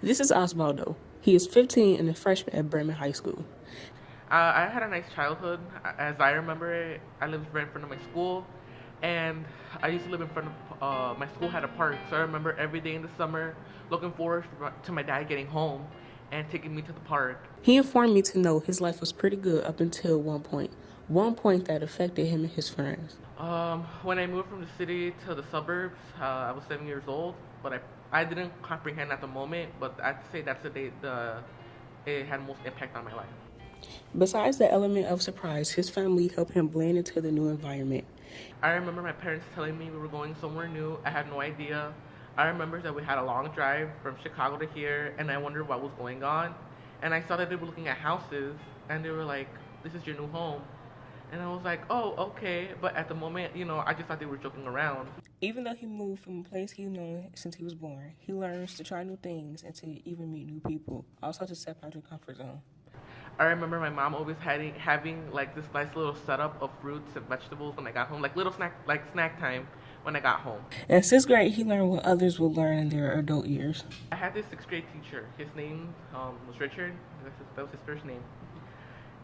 This is Osvaldo. He is 15 and a freshman at Bremen High School. I had a nice childhood. As I remember it, I lived right in front of my school, and I used to live in front of my school had a park. So I remember every day in the summer looking forward to my dad getting home and taking me to the park. He informed me to know his life was pretty good up until one point that affected him and his friends. When I moved from the city to the suburbs, I was 7 years old, but I didn't comprehend at the moment. But I'd say that's the day it had most impact on my life. Besides the element of surprise, his family helped him blend into the new environment. I remember my parents telling me we were going somewhere new. I had no idea. I remember that we had a long drive from Chicago to here, and I wondered what was going on. And I saw that they were looking at houses, and they were like, "This is your new home." And I was like, "Oh, okay." But at the moment, I just thought they were joking around. Even though he moved from a place he's known since he was born, he learns to try new things and to even meet new people, also to step out your comfort zone. I remember my mom always having like this nice little setup of fruits and vegetables when I got home, like little snack time when I got home. In sixth grade, he learned what others will learn in their adult years. I had this sixth grade teacher. His name was Richard. That was his first name.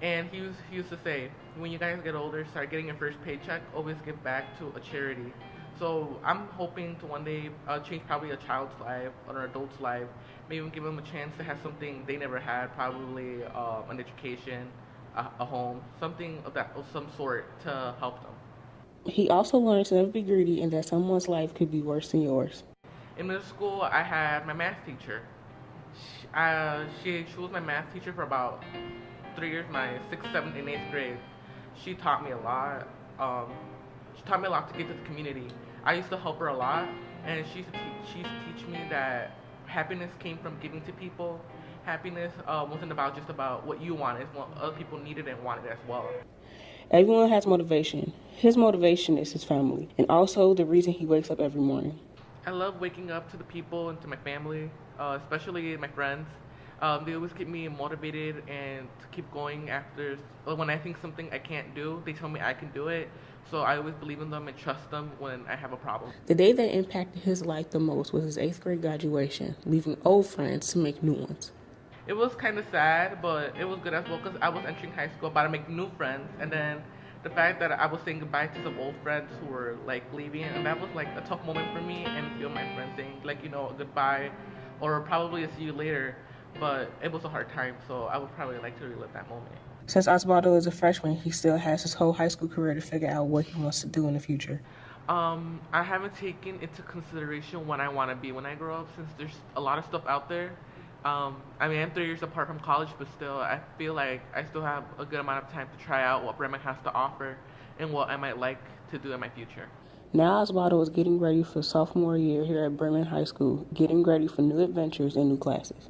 And he used to say, when you guys get older, start getting your first paycheck, always give back to a charity. So I'm hoping to one day change probably a child's life or an adult's life, maybe even give them a chance to have something they never had, probably an education, a home, something of some sort to help them. He also learned to never be greedy and that someone's life could be worse than yours. In middle school, I had my math teacher. She was my math teacher for about 3 years, my sixth, seventh, and eighth grade. She taught me a lot. She taught me a lot to give to the community. I used to help her a lot, and she used to teach me that happiness came from giving to people. Happiness wasn't just about what you wanted; it's what other people needed and wanted as well. Everyone has motivation. His motivation is his family, and also the reason he wakes up every morning. I love waking up to the people and to my family, especially my friends. They always keep me motivated and to keep going after. When I think something I can't do, they tell me I can do it. So I always believe in them and trust them when I have a problem. The day that impacted his life the most was his eighth grade graduation, leaving old friends to make new ones. It was kind of sad, but it was good as well because I was entering high school, about to make new friends, and then the fact that I was saying goodbye to some old friends who were like leaving, and that was like a tough moment for me and a few of my friends saying goodbye, or probably a see you later. But it was a hard time, so I would probably like to relive that moment. Since Osvaldo is a freshman, he still has his whole high school career to figure out what he wants to do in the future. I haven't taken into consideration what I want to be when I grow up, since there's a lot of stuff out there. I'm 3 years apart from college, but still, I feel like I still have a good amount of time to try out what Bremen has to offer and what I might like to do in my future. Now Osvaldo is getting ready for sophomore year here at Bremen High School, getting ready for new adventures and new classes.